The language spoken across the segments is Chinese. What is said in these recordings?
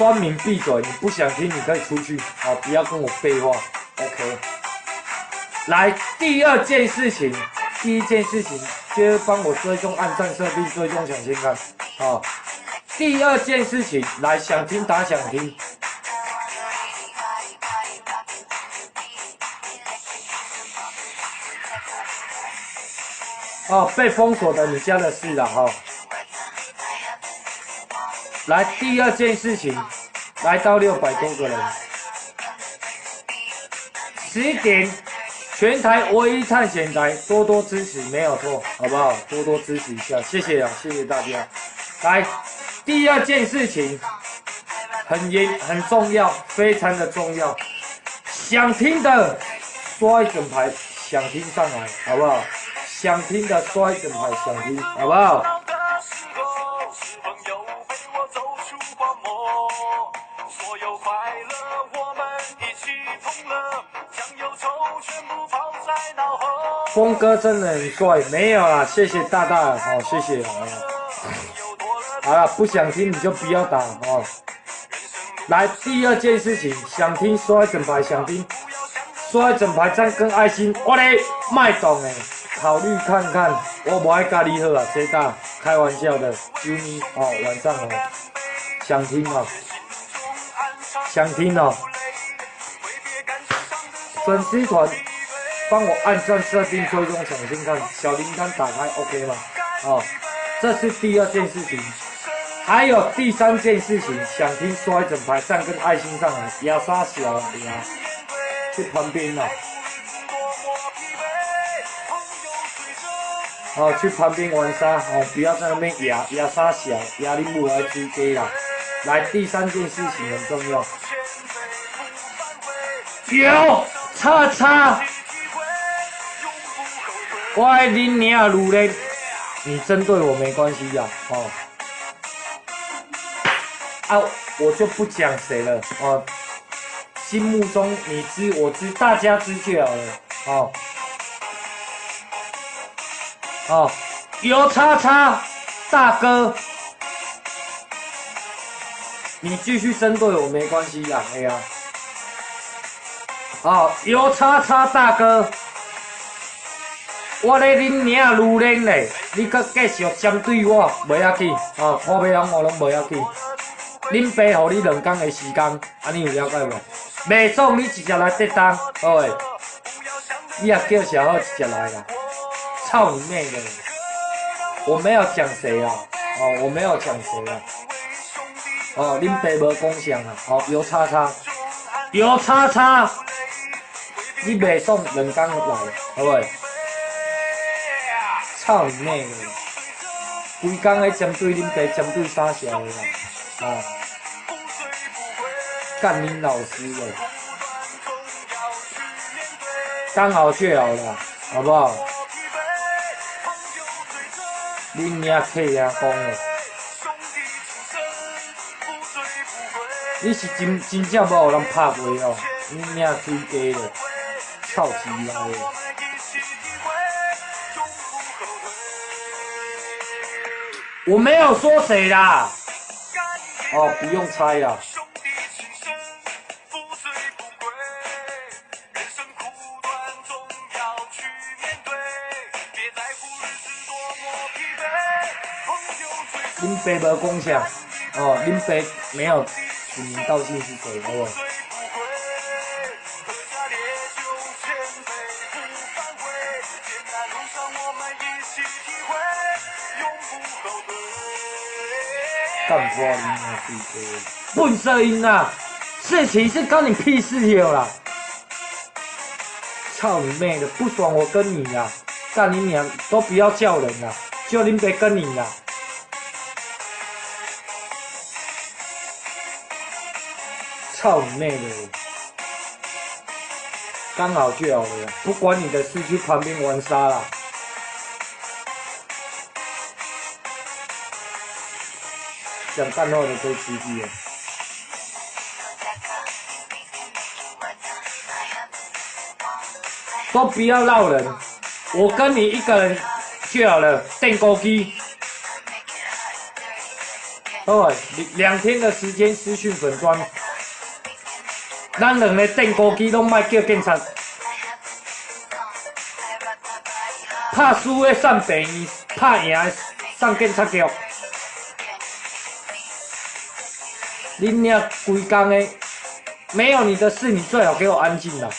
酸民闭嘴，你不想听你可以出去，好，不要跟我废话 ，OK。来，第二件事情，第一件事情就是帮我追踪、按赞、设定、追踪抢先看，好。第二件事情，来想听打想听。哦，被封锁的你家的事了哈。来，第二件事情，来到600多个人，11点，全台唯一探险台，多多支持，没有错，好不好？多多支持一下，谢谢啊，谢谢大家。来，第二件事情，很重要，非常的重要，想听的刷一整排，想听上来，好不好？想听的刷一整排，想听，好不好？峰哥真的很帅，没有啦，谢谢大大，好、哦，谢谢。好了，不想听你就不要打哦。来，第二件事情，想听刷一整排，想听刷一整排赞跟爱心，我嘞卖懂诶，考虑看看，我不爱咖喱喝啊，谁大？开玩笑的，啾咪哦，晚上哦，想听哦，想听哦，粉丝团。帮我按赞、设定、追踪、抢先看，小铃铛打开 OK 吗？哦，这是第二件事情，还有第三件事情，想听刷一整排赞跟爱心上来，压杀小呀，去旁边了，哦，去旁边玩沙，哦，不要在那边压杀小，压力不来追给啦。来，第三件事情很重要，有叉叉。我爱恁娘路嘞，你针对我没关系呀、哦。啊，我就不讲谁了哦。心目中你知我知，大家知就好了哦。哦，油叉叉大哥，你继续针对我没关系呀，哎呀。哦，油叉叉大哥。我咧恁娘愈练咧，你搁继续针对我，袂要紧，哦，看要养我拢袂要紧。恁爸互你2天的时间，安尼有了解无？袂爽你直接来得当，好诶。你也叫小号直接来啦，操你妹的！我没有讲谁啊，哦，我没有讲谁啊。哦，恁爸无讲啥啊，哦，油叉叉，油叉叉，你袂爽2天来，好袂？操你妹的！规工咧针对恁爸，针对啥小的啦？啊，干恁老师的，刚好就好了，好不好？恁娘客啊讲的，你是真正无互人拍话哦，恁娘水鸡的，操鸡来的！我没有说谁啦，哦，不用猜啦。恁爸无讲啥，哦，恁爸没有指名道姓是谁，好不好？干破你妈水鸡！笨声音啊！事情是关你屁事有啦！操你妹的！不爽我跟你呀！干你娘！都不要叫人啦，就恁爸跟你啦！操你妹的！刚好就好了，不关你的事，去旁边玩沙啦。讲干话的可以出去了。都不要闹人，我跟你一个人就好了，电锅机。好诶，2天的时间私讯粉专，咱两个电锅机拢莫叫警察，拍输的送病院，拍赢的送警察局。恁俩规工的，没有你的事，你最好给我安静啦。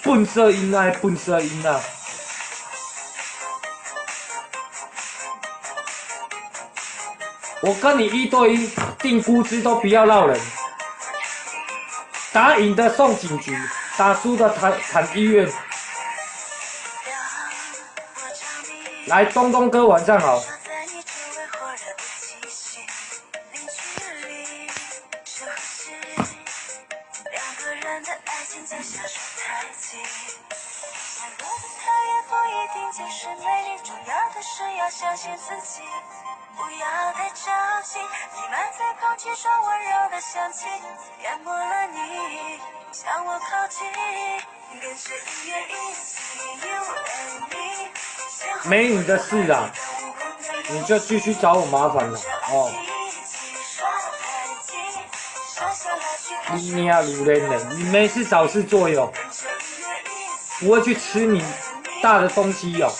笨色音啊，笨色音啊！我跟你1对1定估值都不要闹人，打赢的送警局，打输的谈医院。来，东东哥晚上好。不要太着急，弥漫在空气中温柔的香气，淹没了你，向我靠近，跟着音乐一起 You and me。没你的事啦，你就继续找我麻烦了哦。你娘路人的，你没事找事做哟，不会去吃你大的东西哟。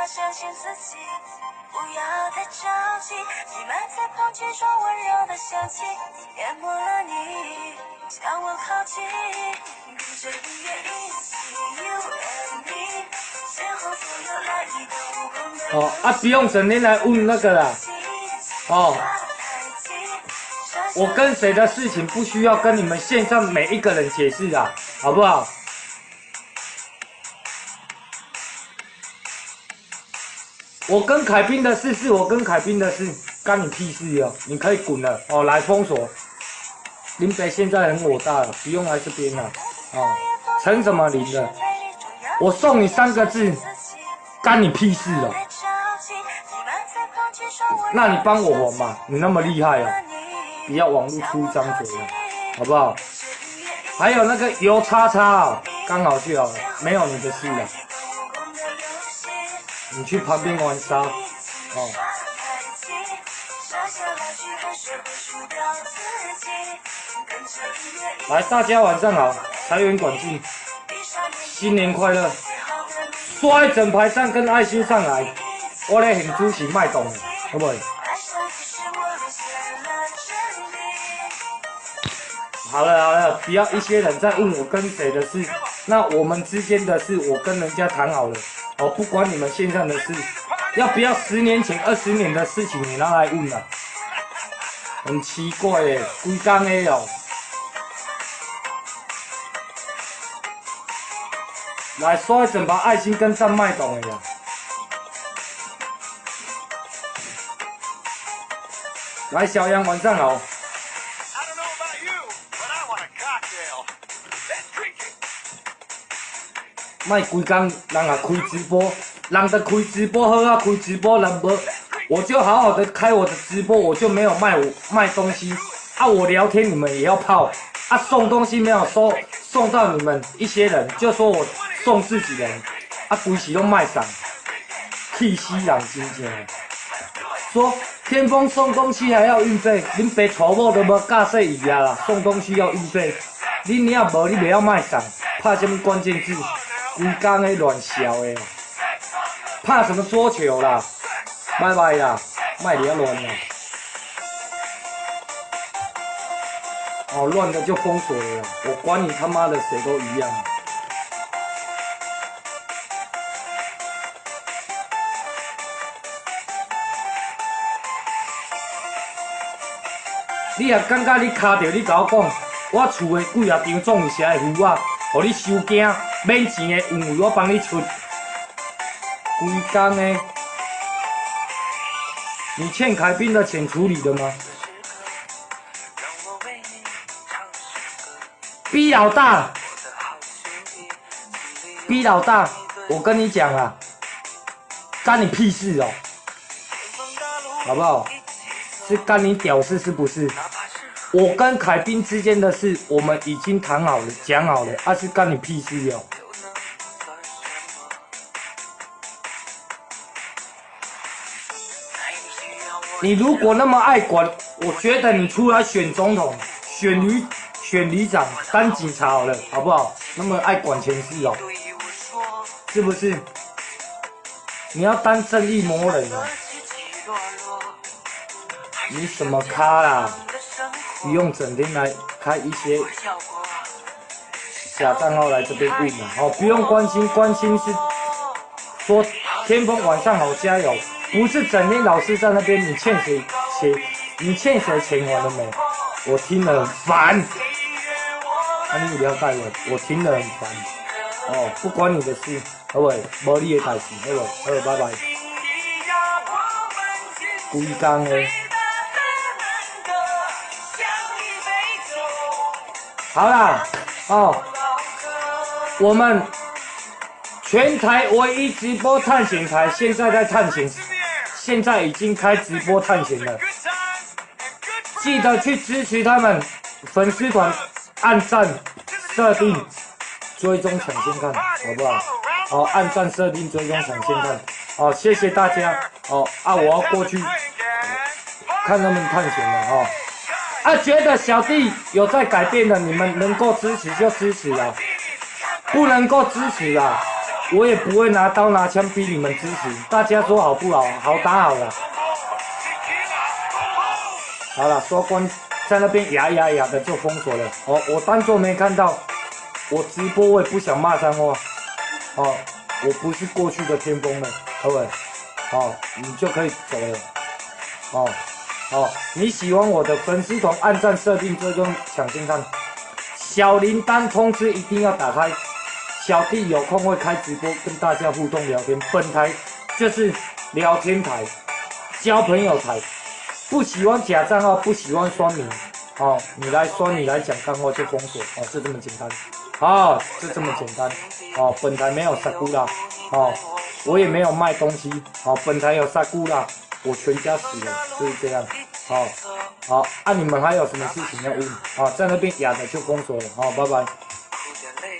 相信自己，不要太着急，弥漫在空气中温柔的香气，淹没了你，向我靠近，跟着音乐一起 You and me， 前后左右来一个无孔的哦啊，不用整天来问那个啦。哦，我跟谁的事情不需要跟你们线上每一个人解释啊，好不好？我跟凯宾的事是我跟凯宾的事，干你屁事哦！你可以滚了哦，来封锁。林北现在很火大了，不用来这边了哦。陈什么林的？我送你3个字，干你屁事哦！那你帮我还嘛？你那么厉害哦，不要网络出一张嘴了，好不好？还有那个油叉叉哦，刚好就好了，没有你的事了。你去旁边玩沙，哦。来，大家晚上好，财源广进，新年快乐！刷一整排赞跟爱心上来，我咧很主持脉动的，好不好？好了好了，不要一些人在问我跟谁的事，那我们之间的事，我跟人家谈好了。哦，不管你们线上的事，要不要10年前、20年的事情你拿来问啊？很奇怪耶，规工的哦。来刷一整把爱心跟赞脉动的呀。来，小杨晚上好。卖规工人也开直播，人的开直播好啊，开直播人无，我就好好的开我的直播，我就没有卖东西啊，我聊天你们也要泡啊，送东西没有送到你们一些人，就说我送自己人啊，规时都卖上，气死人真正。说天风送东西还要运费，恁爸娶某都无教说伊啊啦，送东西要运费，恁也无你袂晓卖上，拍什么关键字？规工咧乱笑的，怕什么桌球啦？拜拜啦，卖你啊乱啦！哦，乱的就封锁了，我管你他妈的谁都一样。你也感觉你卡着，你甲我讲，我厝的几啊张总有写的符啊，互你收惊，免钱的运费我帮你出。规工的，你欠凯宾的钱处理了吗？B 老大，B 老大，我跟你讲啊，干你屁事哦，好不好？是干你屌事是不是？我跟凯宾之间的事，我们已经谈好了，讲好了，是干你屁事哦。你如果那么爱管，我觉得你出来选总统、选里长、当警察好了，好不好？那么爱管闲事哦，是不是？你要当正义魔人哦。你什么咖啦？不用整天来开一些假账号来这边问了，哦，不用关心，关心是说天风晚上好加油，不是整天老是在那边你欠谁钱，你欠谁钱还了没？我听了很烦。你有了解我听了很烦。哦，不关你的事，好不好？无你的代志，好不好？好，拜拜。规工的。好啦，哦，我们全台唯一直播探险台现在在探险，现在已经开直播探险了，记得去支持他们粉丝团，按赞、设定、追踪抢先看，好不好？哦，按赞、设定、追踪抢先看，哦，谢谢大家，哦我要过去看他们探险了哦。觉得小弟有在改变的，你们能够支持就支持啦，不能够支持啦，我也不会拿刀拿枪逼你们支持。大家说好不好？好打好了。好了，说关在那边呀的就封锁了。哦，我当作没看到。我直播我也不想骂脏话。哦，我不是过去的天风了，各位。哦，你就可以走了。哦。哦，你喜欢我的粉丝团，按赞、设定、追踪、抢先看，小铃铛通知一定要打开。小弟有空会开直播，跟大家互动聊天。本台就是聊天台、交朋友台，不喜欢假账号，不喜欢酸民，哦，你来酸你来讲干话就封锁，哦，就这么简单，哦，就这么简单，哦，本台没有杀姑啦，哦，我也没有卖东西，哦，本台有杀姑啦。我全家死了，就是这样。好，你们还有什么事情要问？好，在那边哑的就封锁了。好，拜拜。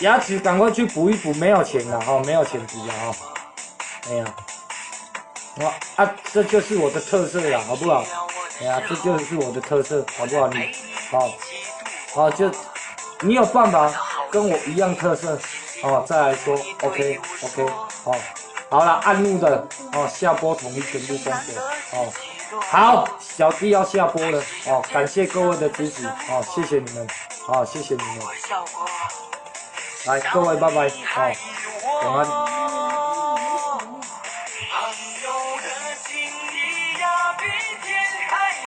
牙齿赶快去补一补，没有钱了，没有钱补了啊。哎呀，这就是我的特色了，好不好？哎呀，这就是我的特色，好不好？你，好，就你有办法跟我一样特色，再来说 ，OK，好。好了，按怒的下播统一全部封锁好，小弟要下播了感谢各位的支持谢谢你们谢谢你们，来各位拜拜晚安。